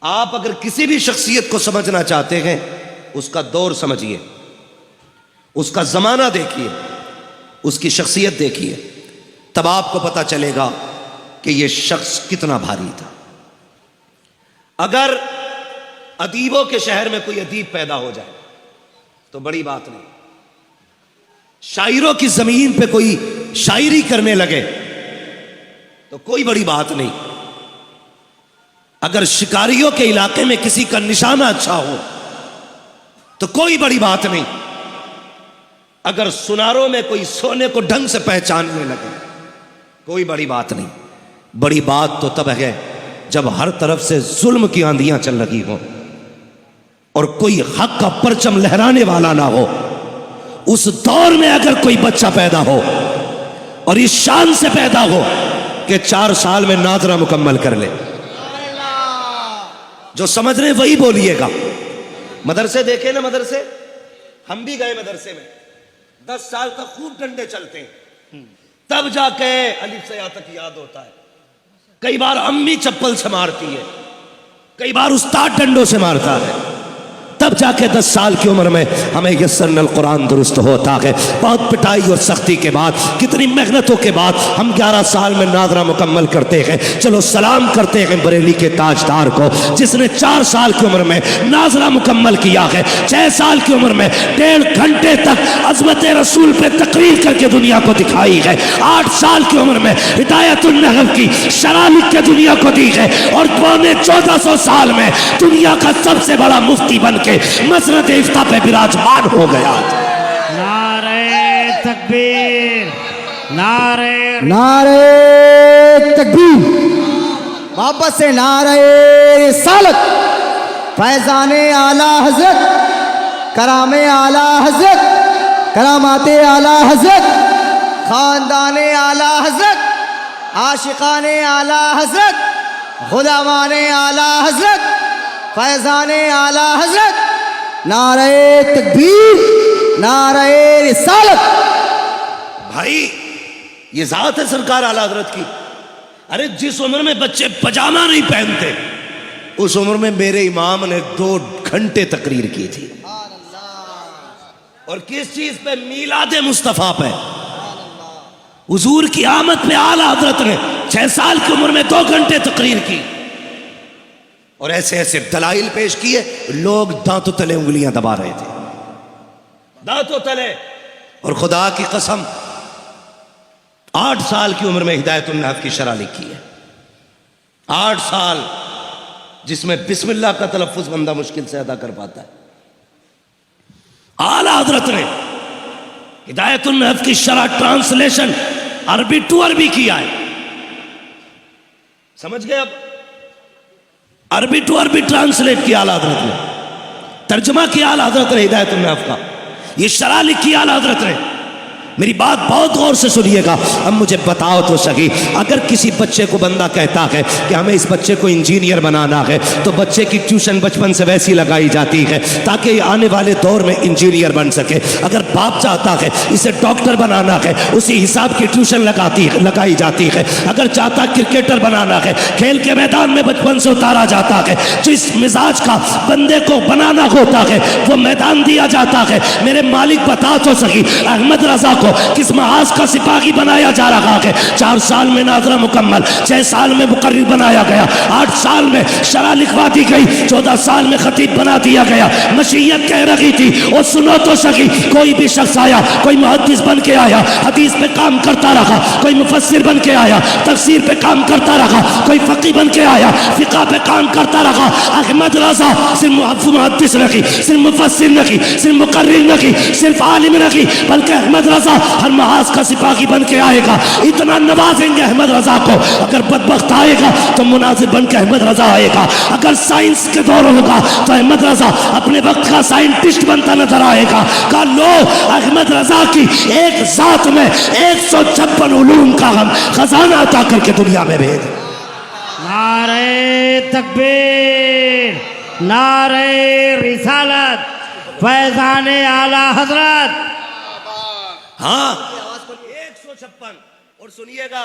आप अगर किसी भी शख्सियत को समझना चाहते हैं, उसका दौर समझिए, उसका जमाना देखिए, उसकी शख्सियत देखिए, तब आपको पता चलेगा कि यह शख्स कितना भारी था। अगर अदीबों के शहर में कोई अदीब पैदा हो जाए तो बड़ी बात नहीं, शायरों की जमीन पे कोई शायरी करने लगे तो कोई बड़ी बात नहीं, अगर शिकारियों के इलाके में किसी का निशाना अच्छा हो तो कोई बड़ी बात नहीं, अगर सुनारों में कोई सोने को ढंग से पहचानने लगे कोई बड़ी बात नहीं। बड़ी बात तो तब है जब हर तरफ से जुल्म की आंधियां चल रही हो और कोई हक का परचम लहराने वाला ना हो। उस दौर में अगर कोई बच्चा पैदा हो और इस शान से पैदा हो कि 4 साल में नाज़रा मुकम्मल कर ले, जो समझ रहे वही बोलिएगा। मदरसे देखे ना, मदरसे हम भी गए मदरसे में, 10 साल तक खूब डंडे चलते हैं, तब जाके अलिफ से या तक याद होता है। कई बार अम्मी चप्पल से मारती है, कई बार उस्ताद डंडों से मारता है, तब जाके 10 साल की उम्र में हमें यस्सरनल कुरान दुरुस्त होता है। बहुत पिटाई और सख्ती के बाद, कितनी मेहनतों के बाद हम 11 साल में नाज़रा मुकम्मल करते हैं। चलो सलाम करते हैं बरेली के ताजदार को जिसने 4 साल की उम्र में नाज़रा मुकम्मल किया है, 6 साल की उम्र में 1.5 घंटे तक अज़मत रसूल पे तकरीर करके दुनिया को दिखाई है, 8 साल की उम्र में हिदायतुन नहव की शरह लिख के दुनिया को दी है, और 1400 साल में दुनिया का सबसे बड़ा मुफ्ती बन के मसरत इफ्ता पे विराजमान हो गया। नारे तकबीर, नारे तकबीर, वापस से नारे रिसालत, फैजाने आला हजरत, करामे आला हजरत, करामाते आला हजरत, खानदाने आला हजरत, आशिकाने आला हजरत, खुदावाने आला हजरत, फैजाने आला हजरत, नारे तकबीर, नारे रिसालत। भाई ये जात है सरकार आला हजरत की। अरे जिस उम्र में बच्चे पजामा नहीं पहनते उस उम्र में मेरे इमाम ने 2 घंटे तकरीर की थी, और किस चीज पे? मीलाद मुस्तफा पे, हुजूर की आमद पे आला हजरत ने 6 साल की उम्र में 2 घंटे तकरीर की, और ऐसे ऐसे दलाइल पेश किए, लोग दांतों तले उंगलियां दबा रहे थे, दांतों तले। और खुदा की कसम 8 साल की उम्र में हिदायतुन नहव की शरह लिखी है, 8 साल, जिसमें बिस्मिल्लाह का तलफ्फुज बंदा मुश्किल से अदा कर पाता है। आला हजरत ने हिदायतुन नहव की शरह ट्रांसलेशन अरबी टू अरबी किया है, समझ गए? अब अरबी टू अरबी ट्रांसलेट किया आला हजरत ने, तर्जमा किया आला हजरत ने हिदायतुन नहव का, ये शरह लिखी आला हजरत ने। मेरी बात बहुत गौर से सुनिएगा। अब मुझे बताओ तो सही, अगर किसी बच्चे को बंदा कहता है कि हमें इस बच्चे को इंजीनियर बनाना है, तो बच्चे की ट्यूशन बचपन से वैसी लगाई जाती है ताकि आने वाले दौर में इंजीनियर बन सके। अगर बाप चाहता है इसे डॉक्टर बनाना है, उसी हिसाब की ट्यूशन लगाई जाती है। अगर चाहता क्रिकेटर बनाना है, खेल के मैदान में बचपन से उतारा जाता है। जिस मिजाज का बंदे को बनाना होता है वो मैदान दिया जाता है। मेरे मालिक बता तो सही, अहमद रजा किस महाज का सिपाही बनाया जा रहा है? 4 साल में नाज़रा मुकम्मल, 6 साल में मुकर्रिर बनाया गया, 8 साल में शरह लिखवा दी गई, 14 साल में खतीब बना दिया गया। मशीयत कह रही थी, और सुनो तो सही, कोई भी शख्स आया, कोई मुहद्दिस बन के आया, हदीस पे काम करता रहा, कोई मुफस्सिर बन के आया, तफसीर पे काम करता रहा, कोई फकीह बन के आया, फिक़ह पे काम करता रहा। अहमद रजा सिर्फ मुहद्दिस नहीं, सिर्फ मुफस्सिर नहीं, सिर्फ मुकर्रिर नहीं, सिर्फ आलिम नहीं, बल्कि अहमद रजा हर महाज का सिपाही बन के आएगा। इतना नवाजेंगे अहमद रजा को, अगर बदबख्त आएगा तो मुनाजिर बन के अहमद रजा आएगा। अगर साइंस के दौर होगा तो अहमद रजा अपने वक्त का साइंटिस्ट बनता नजर आएगा। का लो अहमद रजा की एक जात में 156 उलूम का हम खजाना अता करके दुनिया में भेज। नारे तकबीर, नारे रिसालत, फैजाने आला हजरत। हाँ 156। और सुनिएगा,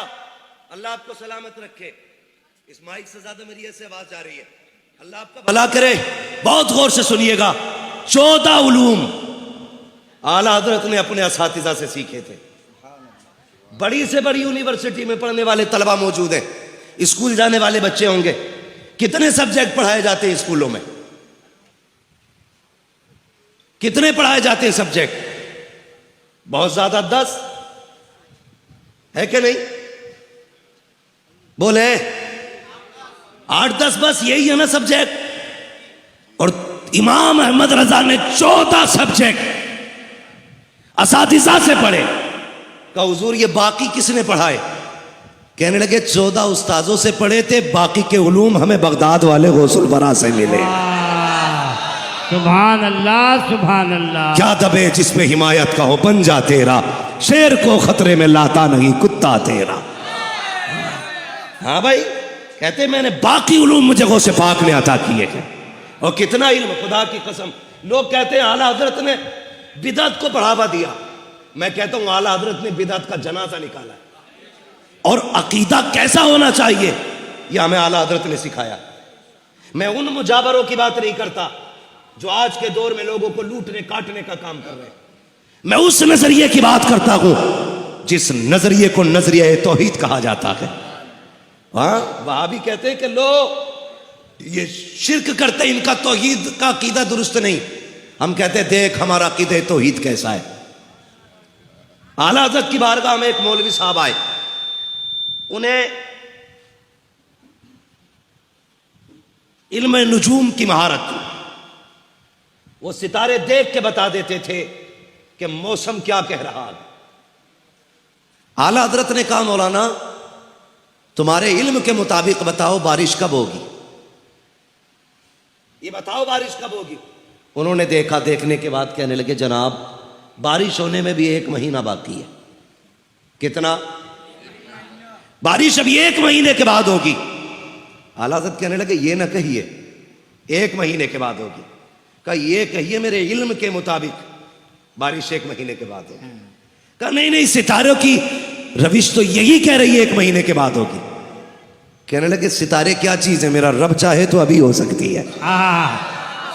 अल्लाह आपको सलामत रखे, इस माइक से ज्यादा मेरी ऐसे आवाज आ रही है। अल्लाह आपका भला करे। बहुत गौर से सुनिएगा, 14 उलूम आला हजरत ने अपने असातिज़ा से सीखे थे। बड़ी से बड़ी यूनिवर्सिटी में पढ़ने वाले तलबा मौजूद हैं, स्कूल जाने वाले बच्चे होंगे। कितने सब्जेक्ट पढ़ाए जाते हैं स्कूलों में? कितने पढ़ाए जाते हैं सब्जेक्ट? बहुत ज्यादा, 10 है कि नहीं? बोले 8-10 बस, यही है ना सब्जेक्ट। और इमाम अहमद रजा ने 14 सब्जेक्ट असातिज़ा से पढ़े। का हुजूर ये बाकी किसने पढ़ाए? कहने लगे 14 उस्ताजों से पढ़े थे, बाकी के उलूम हमें बगदाद वाले गौसुल बरा से मिले। सुभान अल्लाह, सुभान अल्लाह। क्या दबे जिस पे हिमायत का हो बन जा तेरा, शेर को खतरे में लाता नहीं कुत्ता तेरा। हाँ भाई, कहते मैंने बाकी उलूम मुझे गौसे पाक ने अता किए हैं। और कितना इल्म, खुदा की कसम। लोग कहते हैं आला हजरत ने बिदअत को बढ़ावा दिया। मैं कहता हूं आला हजरत ने बिदअत का जनाजा निकाला। और अकीदा कैसा होना चाहिए यह हमें आला हजरत ने सिखाया। मैं उन मुजाबरों की बात नहीं करता जो आज के दौर में लोगों को लूटने काटने का काम कर रहे हैं। मैं उस नजरिए की बात करता हूं जिस नजरिए को नजरिया तौहीद कहा जाता है। हाँ, वहां भी कहते हैं कि लो ये शिर्क करते, इनका तौहीद का अकीदा दुरुस्त नहीं। हम कहते हैं देख हमारा अकीदा तौहीद कैसा है। आला हज़रत की बारगाह में एक मौलवी साहब आए, उन्हें इल्म नुजूम की महारत थी। वो सितारे देख के बता देते थे कि मौसम क्या कह रहा है। आला हज़रत ने कहा मौलाना तुम्हारे इल्म के मुताबिक बताओ बारिश कब होगी, ये बताओ बारिश कब होगी। उन्होंने देखा, देखने के बाद कहने लगे जनाब बारिश होने में भी 1 महीना बाकी है। कितना? बारिश अभी 1 महीने के बाद होगी। आला हज़रत कहने लगे ये ना कहिए 1 महीने के बाद होगी, कहा ये कहिए मेरे इल्म के मुताबिक बारिश 1 महीने के बाद होगी। कहा नहीं नहीं, सितारों की रविश तो यही कह रही है 1 महीने के बाद होगी। कहने लगे सितारे क्या चीज है, मेरा रब चाहे तो अभी हो सकती है।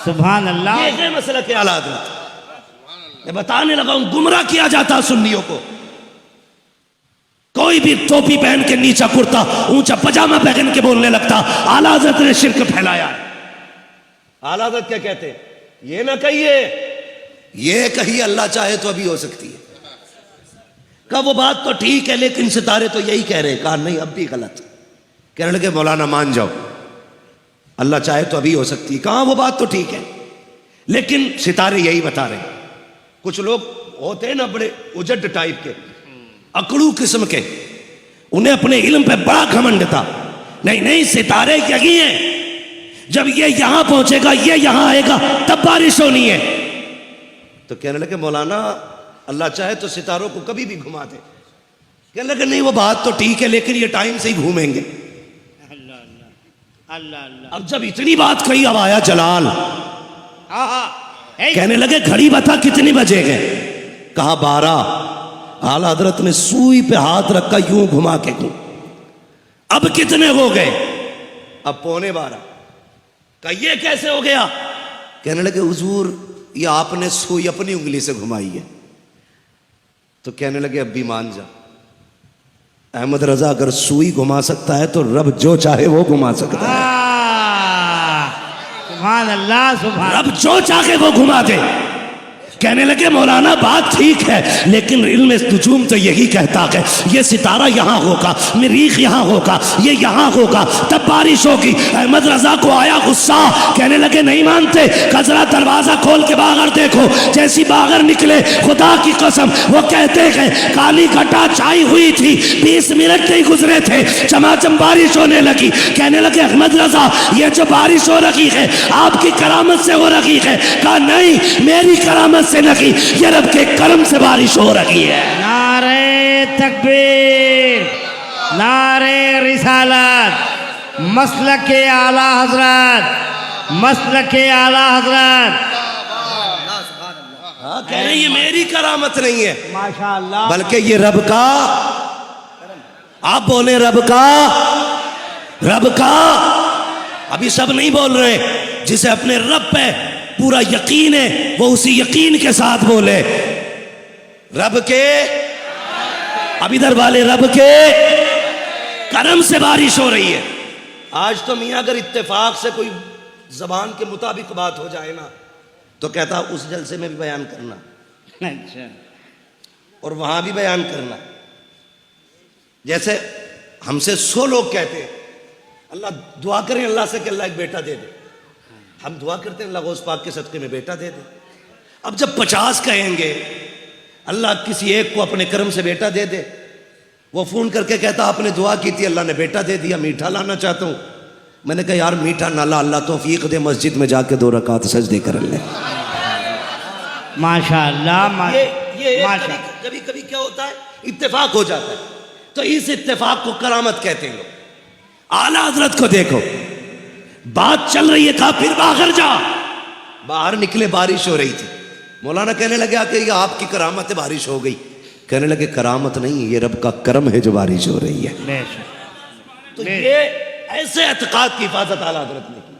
सुभान अल्लाह। ये है मसला के आला हज़रत। मैं बताने लगा हूं, गुमराह किया जाता सुन्नियों को। कोई भी टोपी पहन के, नीचा कुर्ता ऊंचा पजामा पहन के बोलने लगता आला हज़रत ने शिर्क फैलाया। आला हज़रत क्या कहते हैं? ये ना कहिए, ये कहिए अल्लाह चाहे तो अभी हो सकती है। कहा वो बात तो ठीक है लेकिन सितारे तो यही कह रहे हैं। कहा नहीं, अब भी गलत। कहने लगे मौलाना मान जाओ, अल्लाह चाहे तो अभी हो सकती है। कहा वो बात तो ठीक है लेकिन सितारे यही बता रहे हैं। कुछ लोग होते हैं ना बड़े उजड टाइप के, अकड़ू किस्म के, उन्हें अपने इल्म पे बड़ा घमंड था। नहीं नहीं, सितारे यही हैं, जब ये यहां पहुंचेगा, ये यहां आएगा, तब बारिश होनी है। तो कहने लगे मौलाना अल्लाह चाहे तो सितारों को कभी भी घुमा दे। कहने लगे नहीं वो बात तो ठीक है लेकिन ये टाइम से ही घूमेंगे। अल्लाह अल्लाह। अब जब इतनी बात कही, अब आया जलाल। कहने लगे घड़ी बता कितनी बजे गए? कहा 12। आला हज़रत ने सुई पे हाथ रखा, यूं घुमा के घूम। अब कितने हो गए? अब 11:15। कहा ये कैसे हो गया? कहने लगे हुजूर ये आपने सुई अपनी उंगली से घुमाई है। तो कहने लगे अब भी मान जा, अहमद रजा अगर सुई घुमा सकता है तो रब जो चाहे वो घुमा सकता है। सुभान अल्लाह, सुभान। रब जो चाहे वो घुमा दे। कहने लगे मौलाना बात ठीक है लेकिन इल्म नुजूम तो यही कहता है ये सितारा यहाँ होगा, मरीख यहाँ होगा, ये यहाँ होगा, तब बारिश होगी। अहमद रजा को आया गुस्सा। कहने लगे नहीं मानते, जरा दरवाजा खोल के बाहर देखो। जैसी बाहर निकले, खुदा की कसम वो कहते हैं काली घटा छाई हुई थी, 20 मिनट नहीं गुजरे थे, चमाचम बारिश होने लगी। कहने लगे अहमद रजा ये जो बारिश हो रही है आपकी करामत से हो रही है? कहा नहीं, मेरी करामत से नहीं, ये रब के करम से बारिश हो रही है। नारे तकबीर, नारे रिसालत, मसलक के आला हजरत, मसलक के आला हजरत। हाँ, कह रहे ये मेरी करामत नहीं है माशाअल्लाह, बल्कि ये रब का। आप बोले रब का, रब का। अभी सब नहीं बोल रहे। जिसे अपने रब पे पूरा यकीन है वो उसी यकीन के साथ बोले रब के, अब इधर वाले रब के करम से बारिश हो रही है। आज तो मियाँ अगर इत्तेफाक से कोई जबान के मुताबिक बात हो जाए ना तो कहता उस जलसे में भी बयान करना, अच्छा, और वहां भी बयान करना। जैसे हमसे 100 लोग कहते हैं अल्लाह दुआ करें अल्लाह से कि अल्लाह एक बेटा दे दे, हम दुआ करते हैं अल्लाह गौस पाक के सदके में बेटा दे दे। अब जब 50 कहेंगे अल्लाह किसी एक को अपने कर्म से बेटा दे दे, वो फोन करके कहता आपने दुआ की थी अल्लाह ने बेटा दे दिया, मीठा लाना चाहता हूं। मैंने कहा यार मीठा ना ला, अल्लाह तौफीक दे मस्जिद में जाके 2 रकात सजदे कर ले। माशाअल्लाह, ये माशाअल्लाह। कभी कभी क्या होता है इत्तेफाक हो जाता है, तो इस इत्तेफाक को करामत कहते हैं लोग। आला हजरत को देखो, बात चल रही है, कहा फिर बाहर जा, बाहर निकले, बारिश हो रही थी। मौलाना कहने लगे कि ये आपकी करामत है, बारिश हो गई। कहने लगे करामत नहीं, ये रब का करम है जो बारिश हो रही है। तो ये ऐसे एतकाद की हिफाजत आला हजरत ने की,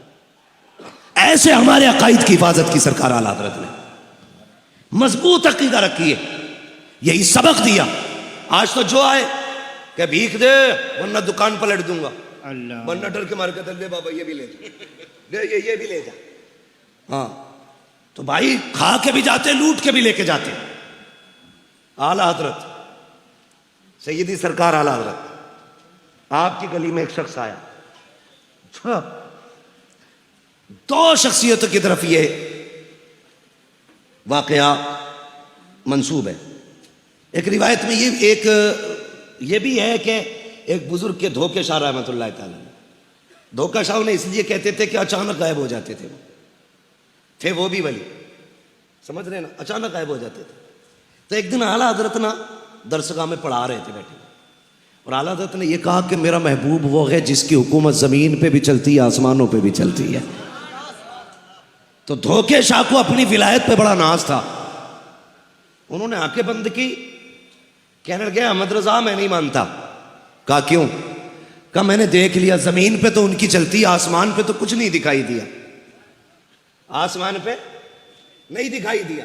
ऐसे हमारे अकाइद की हिफाजत की सरकार आला हजरत ने। मजबूत अकीदा रखी है, यही सबक दिया। आज तो जो आए क्या भीख दे वरना दुकान पलट दूंगा, अल्लाह, वरना डर के मार के ले बाबा ये भी ले जा, ये भी ले जा। हाँ तो भाई खा के भी जाते, लूट के भी लेके जाते। आला हजरत सैयदी सरकार आला हजरत, आपकी गली में एक शख्स आया, 2 शख्सियतों की तरफ ये वाकया मंसूब है। एक रिवायत में ये भी है कि एक बुजुर्ग के धोखे शाह रहमतुल्लाह तआला, धोखा शाह ने इसलिए कहते थे कि अचानक गायब हो जाते थे वो भी वली, समझ रहे ना, अचानक गायब हो जाते थे। तो एक दिन आला हजरत ना दरसगाह में पढ़ा रहे थे बैठे, और आला हजरत ने यह कहा कि मेरा महबूब वो है जिसकी हुकूमत जमीन पे भी चलती है, आसमानों पे भी चलती है। तो धोखे शाह को अपनी विलायत पे बड़ा नाज था, उन्होंने आंखें बंद की, कहने लगे अहमद रजा मैं नहीं मानता। कहा क्यों? कहा मैंने देख लिया, जमीन पे तो उनकी चलती है, आसमान पे तो कुछ नहीं दिखाई दिया, आसमान पे नहीं दिखाई दिया,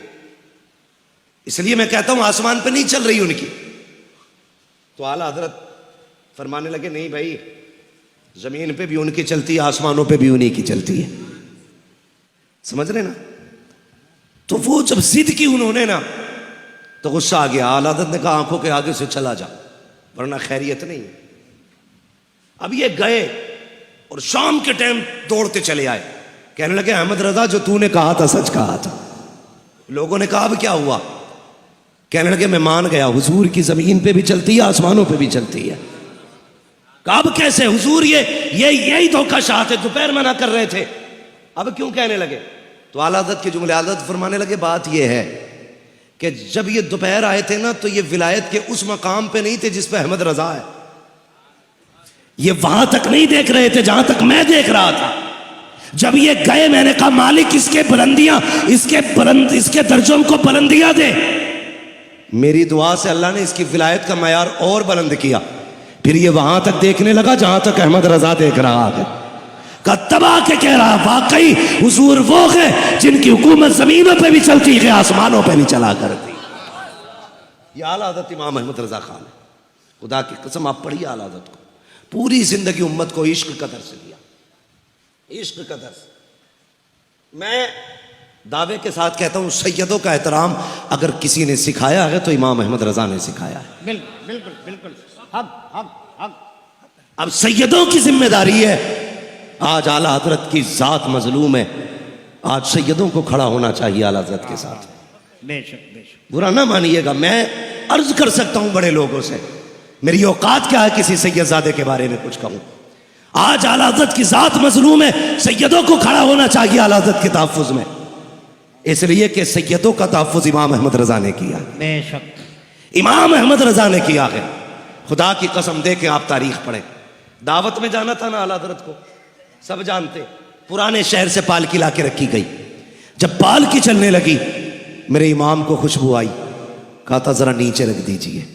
इसलिए मैं कहता हूं आसमान पे नहीं चल रही उनकी। तो आला हजरत फरमाने लगे नहीं भाई, जमीन पे भी उनकी चलती है, आसमानों पे भी उन्हीं की चलती है, समझ रहे ना। तो वो जब जिद की उन्होंने ना तो गुस्सा आ गया। आला हजरत ने कहा आंखों के आगे से चला जा वरना खैरियत नहीं है। अब ये गए और शाम के टाइम दौड़ते चले आए, कहने लगे अहमद रजा जो तूने कहा था सच कहा था। लोगों ने कहा अब क्या हुआ? कहने लगे मैं मान गया, हुजूर की जमीन पे भी चलती है, आसमानों पे भी चलती है। कहा अब कैसे हुजूर, यही धोखा शाह थे, दोपहर मना कर रहे थे, अब क्यों कहने लगे? तो आला हज़रत के जुमले आला हज़रत फरमाने लगे बात यह है कि जब ये दोपहर आए थे ना तो ये विलायत के उस मकाम पे नहीं थे जिस पे अहमद रजा है, ये वहां तक नहीं देख रहे थे जहां तक मैं देख रहा था। जब ये गए मैंने कहा मालिक इसके बुलंदियां, इसके दर्जों को बुलंदियां दे। मेरी दुआ से अल्लाह ने इसकी विलायत का मयार और बुलंद किया। फिर ये वहां तक देखने लगा जहां तक अहमद रजा देख रहा है। तबाह के कह रहा वाकई हुजूर वो है जिनकी हुकूमत जमीनों पे भी चलती है, आसमानों पे भी चला करती। ये आला हज़रत इमाम अहमद रजा खान है। खुदा की कसम आप पढ़िए आला हज़रत को, पूरी जिंदगी उम्मत को इश्क कदर से दिया, इश्क कदर से। मैं दावे के साथ कहता हूं सैयदों का एहतराम अगर किसी ने सिखाया है तो इमाम अहमद रजा ने सिखाया है। बिल्कुल बिल्कुल बिल्कुल, हक हक हक। अब सैयदों की जिम्मेदारी है, आज आला हजरत की जात मजलूम है, आज सैयदों को खड़ा होना चाहिए आला हजरत के साथ। बेशक बेशक, बुरा ना मानिएगा, मैं अर्ज कर सकता हूं बड़े लोगों से, मेरी औकात क्या है किसी सैयदजादे के बारे में कुछ कहूं। आज आला हजरत की जात मजलूम है, सैयदों को खड़ा होना चाहिए आला हजरत के तहफ्फुज में, इसलिए कि सैयदों का तहफ्फुज इमाम अहमद रजा ने किया। बेशक इमाम अहमद रजा ने किया है। खुदा की कसम दे के आप तारीख पढ़े। दावत में जाना था ना आला हजरत को, सब जानते, पुराने शहर से पालकी लाके रखी गई। जब पालकी चलने लगी मेरे इमाम को खुशबू आई, कहा था जरा नीचे रख दीजिए,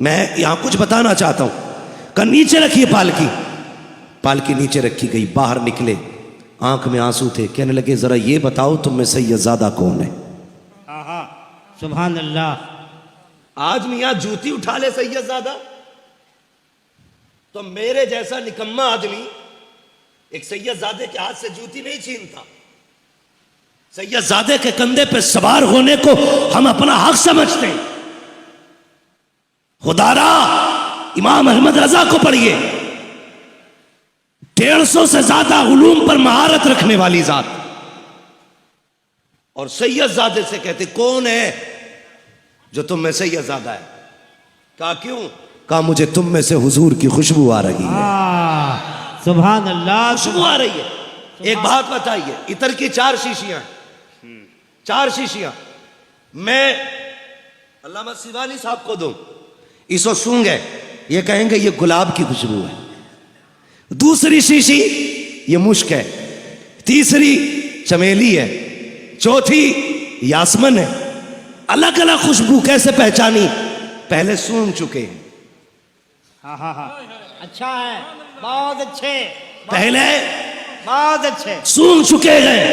मैं यहां कुछ बताना चाहता हूं। कहा नीचे रखिए पालकी। पालकी नीचे रखी गई, बाहर निकले, आंख में आंसू थे। कहने लगे जरा ये बताओ तुम में सैयदजादा कौन है? आहा, सुभान अल्लाह। आज मियां जूती उठा ले सैयदजादा, तो मेरे जैसा निकम्मा आदमी एक सैयदजादे के हाथ से जूती नहीं छीनता। सैयदजादे के कंधे पे सवार होने को हम अपना हक समझते हैं। खुदारा इमाम अहमद रजा को पढ़िए, 150 से ज्यादा उलूम पर महारत रखने वाली जात, और सैयदजादे से कहते कौन है जो तुम में सैयदजादा है? कहा क्यों? कहा मुझे तुम में से हुजूर की खुशबू आ रही है। सुभान अल्लाह, खुशबू आ रही है। एक बात बताइए, इतर की 4 शीशियां, 4 शीशियां मैं अल्लामा सिवानी साहब को दूं, इसको सूंघे, ये कहेंगे ये गुलाब की खुशबू है। दूसरी शीशी ये मुश्क है, तीसरी चमेली है, चौथी यासमन है। अलग अलग खुशबू कैसे पहचानी? पहले सूंघ चुके हैं। हाँ हाँ हाँ, अच्छा है, बहुत अच्छे, पहले बहुत अच्छे सूंघ चुके हैं,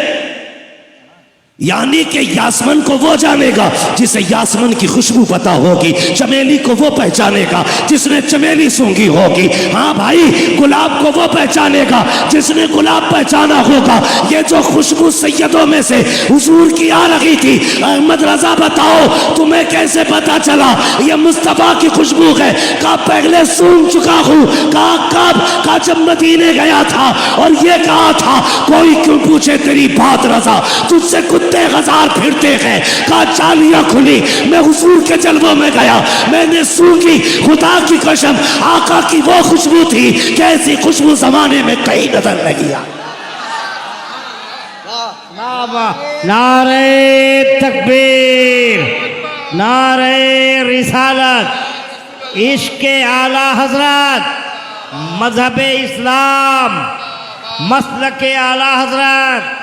यानी कि यासमन को वो जानेगा जिसे यासमन की खुशबू पता होगी, चमेली को वो पहचानेगा जिसने चमेली सूंघी होगी। हाँ भाई, गुलाब को वो पहचानेगा जिसने गुलाब पहचाना होगा। ये जो खुशबू सैयदों में से हुजूर की आ रही थी, अहमद रजा बताओ तुम्हें कैसे पता चला ये मुस्तफा की खुशबू है? कहा पहले सूंघ चुका हूँ। कहा कब? कहा जब मदीने गया था और ये कहा था कोई क्यों पूछे तेरी बात रजा, तुझसे कुत्ते हजार फिरते हैं। कहा चालियां खुली, मैं हुजूर के जलवों में गया, मैंने सूंघी, खुदा की कसम आका की वो खुशबू थी, कैसी खुशबू जमाने में कहीं नजर नहीं आई। नारे तकबीर, नारे रिसालत, इश्क आला हजरत, मजहब इस्लाम, मसलक आला हजरत।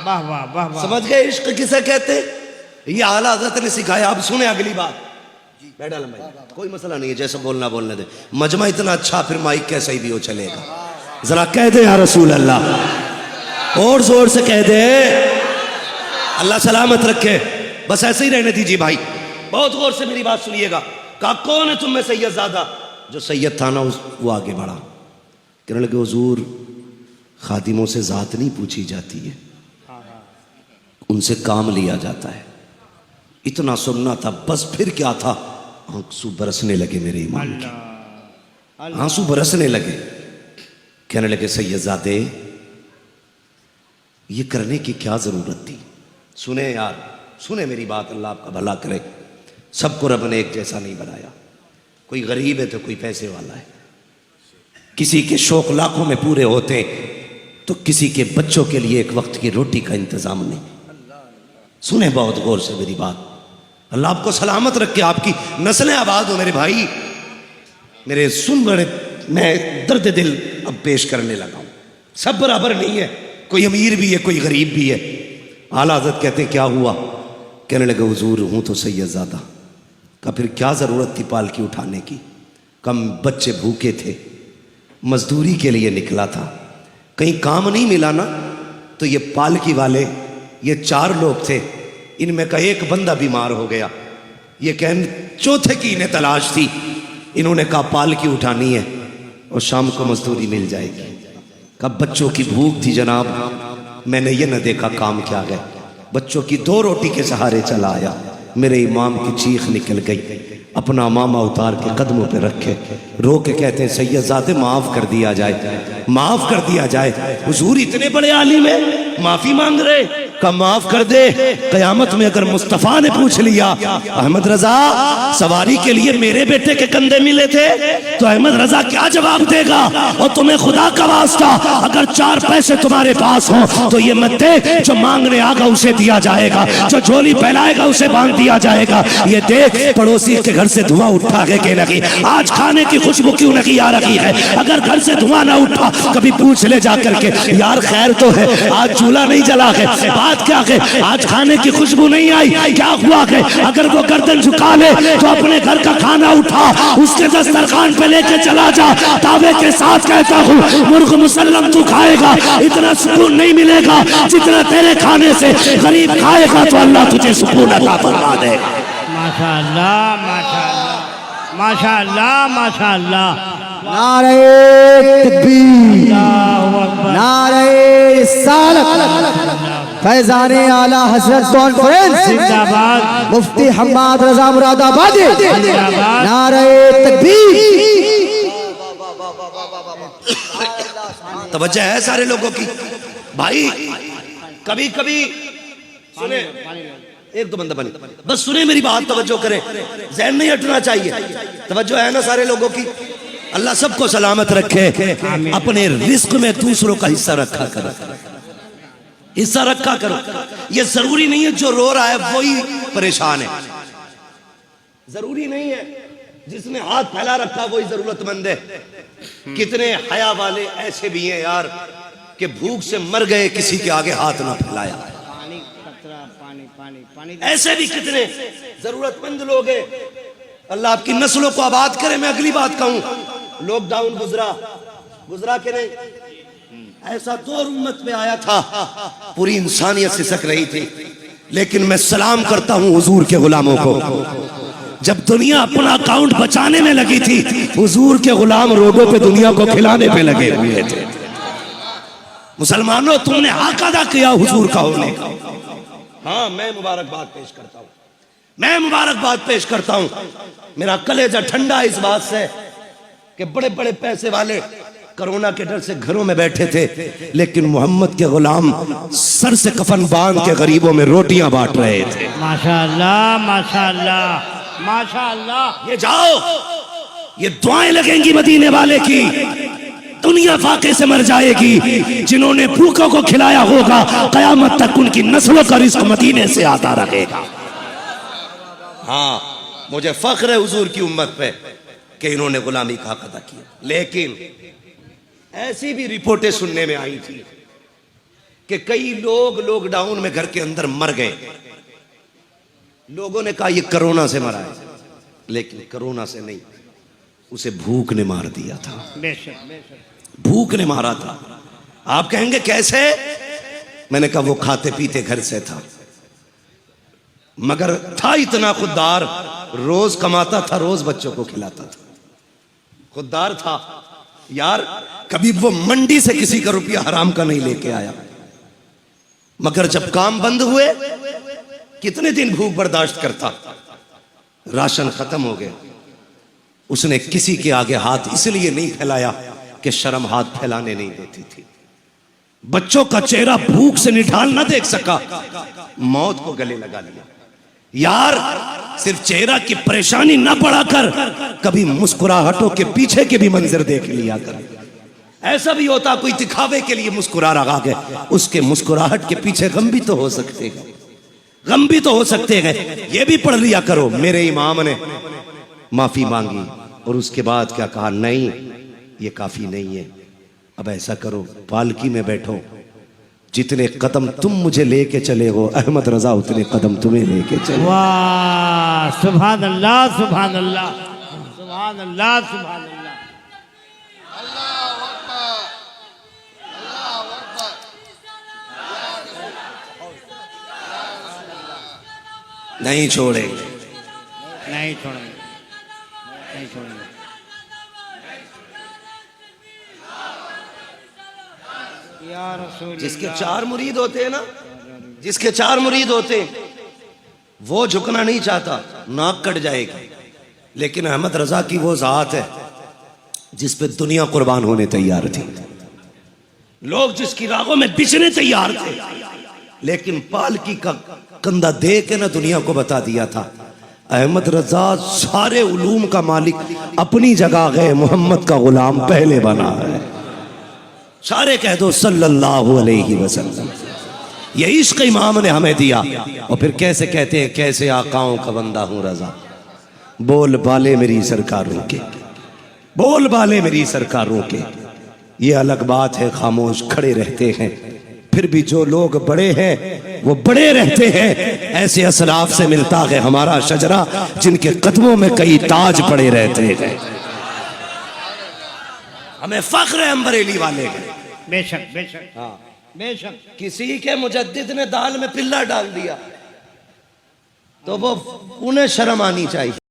वाह वाह वाह वाह। समझ गए इश्क किसे कहते? ये आला हजरत ने सिखाया। अब सुने अगली बात। बैठ आलम भाई, कोई मसला नहीं है, जैसा बोलना बोलने दे। मजमा इतना अच्छा, फिर माइक कैसा ही भी हो चलेगा। जरा कह दे या रसूल अल्लाह, और जोर से कह दे, अल्लाह सलामत रखे। बस ऐसे ही रहने दीजिए भाई, बहुत गौर से मेरी बात सुनिएगा। कहा कौन है तुम में सैयदजादा? जो सैयद था ना वो आगे बढ़ा, कहने लगे हुजूर खादिमों से जात नहीं पूछी जाती है, उनसे काम लिया जाता है। इतना सुनना था बस, फिर क्या था? आंसू बरसने लगे मेरे ईमान के, आंसू बरसने लगे। कहने लगे सैयदजादे ये करने की क्या जरूरत थी? सुने यार, सुने मेरी बात, अल्लाह आपका भला करे। सबको रब ने एक जैसा नहीं बनाया, कोई गरीब है तो कोई पैसे वाला है, किसी के शौक लाखों में पूरे होते तो किसी के बच्चों के लिए एक वक्त की रोटी का इंतजाम नहीं। सुने बहुत गौर से मेरी बात, अल्लाह आपको सलामत रखे, आपकी नस्लें आबाद हो मेरे भाई। मेरे सुन बड़े, मैं दर्द दिल अब पेश करने लगा हूं। सब बराबर नहीं है, कोई अमीर भी है कोई गरीब भी है। आला हज़रत कहते हैं क्या हुआ? कहने लगे हुजूर हूं तो सैयदजादा। का फिर क्या जरूरत थी पालकी उठाने की? कम बच्चे भूखे थे, मजदूरी के लिए निकला था, कहीं काम नहीं मिला ना, तो ये पालकी वाले, ये 4 लोग थे, इनमें का एक बंदा बीमार हो गया। ये चौथे की इन्हें तलाश थी, इन्होंने कहा पालकी उठानी है और शाम को मजदूरी मिल जाएगी। कब बच्चों की भूख थी जनाब, मैंने ये न देखा काम क्या गए, बच्चों की 2 रोटी के सहारे चला आया। मेरे इमाम की चीख निकल गई, अपना मामा उतार के कदमों पे रखे, रो के कहते हैं सैयदजादे माफ कर दिया जाए, माफ कर दिया जाए। हुजूर इतने बड़े आलिम है, माफी मांग रहे? का माफ कर दे, कयामत में अगर मुस्तफा ने पूछ लिया अहमद रजा सवारी के लिए मेरे बेटे के कंधे मिले थे, तो अहमद रजा क्या जवाब देगा? और तुम्हें खुदा का वास्ता अगर 4 पैसे तुम्हारे पास हो तो ये मत दे, जो मांगने आगा उसे दिया जाएगा, जो झोली फैलाएगा उसे बांध दिया जाएगा। ये देख पड़ोसी के घर से धुआं उठा के लगी, आज खाने की खुशबू क्यों नहीं आ रही है? अगर घर से धुआं ना उठा, कभी पूछ ले जा करके, यार खैर तो है, आज चूल्हा नहीं जला है, बात क्या है, आज खाने की खुशबू नहीं आई, क्या हुआ है? अगर वो गर्दन झुका ले तो अपने घर का खाना उठा, उसके दस्तरखान पे लेके चला जा। दावे के साथ कहता हूँ, मुर्ग मुसल्लम तू खाएगा, इतना सुकून नहीं मिलेगा जितना तेरे खाने से गरीब खाएगा, तो अल्लाह तुझे सुकून अता फरमा देगा। माशाअल्लाह, माशाअल्लाह, माशाअल्लाह, माशाअल्लाह। नारे तकबीर, अल्लाहु अकबर। नारे रिसालत, फैजाने आला हजरत कॉन्फ्रेंस जिंदाबाद। मुफ्ती हम्माद रजा मुरादाबादी, जिंदाबाद। नारे तकबीर। तवज्जो है सारे लोगों की। भाई कभी कभी सुने, एक दो बंदा बने, बस सुने मेरी बात, तवज्जो करें, ज़हन नहीं हटना चाहिए। तवज्जो है ना सारे लोगों की? अल्लाह सबको सलामत रखे। अपने रिस्क में दूसरों का हिस्सा रखा करो, हिस्सा रखा करो। ये जरूरी नहीं है जो रो रहा है वही परेशान है, जरूरी नहीं है जिसने हाथ फैला रखा वही जरूरतमंद है। कितने हया वाले ऐसे भी हैं यार कि भूख से मर गए, किसी के आगे हाथ ना फैलाया। पानी कतरा, पानी पानी पानी। ऐसे भी कितने जरूरतमंद लोग हैं। अल्लाह आपकी नस्लों को आबाद करे। मैं अगली बात कहूं, लॉकडाउन गुजरा के नहीं, ऐसा दौर उम्मत में आया था, पूरी इंसानियत सिसक रही थी। लेकिन मैं सलाम करता हूं हुजूर के गुलामों को। जब दुनिया अपना अकाउंट बचाने में लगी थी, हुजूर के गुलाम रोडों पे दुनिया को खिलाने पे लगे हुए थे। मुसलमानों, तुमने हक अदा किया हुजूर का होने का। हाँ, मैं मुबारकबाद पेश करता हूँ, मैं मुबारकबाद पेश करता हूँ। मेरा कलेजा ठंडा इस बात से कि बड़े बड़े पैसे वाले कोरोना के डर से घरों में बैठे थे, लेकिन मोहम्मद के गुलाम सर से कफन बांध के गरीबों में रोटियां बांट रहे थे। माशाअल्लाह, माशाअल्लाह, माशाअल्लाह। ये जाओ, ये दुआएं लगेंगी मदीने वाले की, दुनिया फाके से मर जाएगी। जिन्होंने भूखों को खिलाया होगा, कयामत तक उनकी नस्लों का रिस्क मदीने से आता रहेगा। हाँ, मुझे फख्र है हुजूर की उम्मत पे कि इन्होंने गुलामी का हक अदा किया। लेकिन ऐसी भी रिपोर्टें सुनने में आई थी कि कई लोग लॉकडाउन में घर के अंदर मर गए। लोगों ने कहा ये कोरोना से मरा है, लेकिन कोरोना से नहीं, उसे भूख ने मार दिया था। बेशक, बेशक। भूख ने मारा था। आप कहेंगे कैसे? मैंने कहा वो खाते पीते घर से था, मगर था इतना खुददार, रोज कमाता था, रोज बच्चों को खिलाता था। खुददार था यार, कभी वो मंडी से किसी का रुपया हराम का नहीं लेके आया। मगर जब काम बंद हुए, कितने दिन भूख बर्दाश्त करता, राशन खत्म हो गया, उसने किसी के आगे हाथ इसलिए नहीं फैलाया कि शर्म हाथ फैलाने नहीं देती थी। बच्चों का चेहरा भूख से निठाल ना देख सका, मौत को गले लगा लिया। यार, सिर्फ चेहरा की परेशानी ना बढ़ाकर कभी मुस्कुराहटों के पीछे के भी मंजर देख लिया कर। ऐसा भी होता कोई दिखावे के लिए मुस्कुरा रहा है, उसके मुस्कुराहट के पीछे गम भी तो हो सकते हैं, गम भी तो हो सकते हैं। ये भी पढ़ लिया करो। मेरे इमाम ने माफी मांगी और उसके बाद क्या कहा? नहीं, ये काफी नहीं है, अब ऐसा करो, पालकी में बैठो, जितने कदम तुम मुझे लेके चले हो अहमद रजा उतने कदम तुम्हें लेके चले। वाह, सुभान अल्लाह, सुभान अल्लाह, सुभान अल्लाह, सुभान अल्लाह। नहीं छोड़ेंगे, नहीं छोड़ेंगे, नहीं छोड़ेंगे। या रसूल जिसके चार मुरीद होते हैं ना, जिसके चार मुरीद होते हैं, वो झुकना नहीं चाहता, नाक कट जाएगी। लेकिन अहमद रजा की वो जात है जिस पे दुनिया कुर्बान होने तैयार थी, लोग जिसकी रागों में बिछने तैयार थे, लेकिन पालकी का कंधा दे के ना दुनिया को बता दिया था अहमद रजा सारे उलूम का मालिक अपनी जगह गए, मोहम्मद का गुलाम पहले बना है। सारे कह दो सल्लल्लाहु अलैहि वसल्लम। ये इश्क इमाम ने हमें दिया। और फिर कैसे कहते हैं, कैसे आकाओं का बंदा हूं रजा, बोल बाले मेरी सरकारों के, बोल बाले मेरी सरकारों के ये अलग बात है, खामोश खड़े रहते हैं, फिर भी जो लोग बड़े हैं वो बड़े रहते हैं। ऐसे असलाफ से मिलता है हमारा शजरा, जिनके कदमों में कई ताज पड़े रहते हैं। हमें फख्र है हम बरेली वाले के। बेशक बेशक, हाँ बेशक। किसी के मुजद्दिद ने दाल में पिल्ला डाल दिया तो वो उन्हें शर्म आनी चाहिए।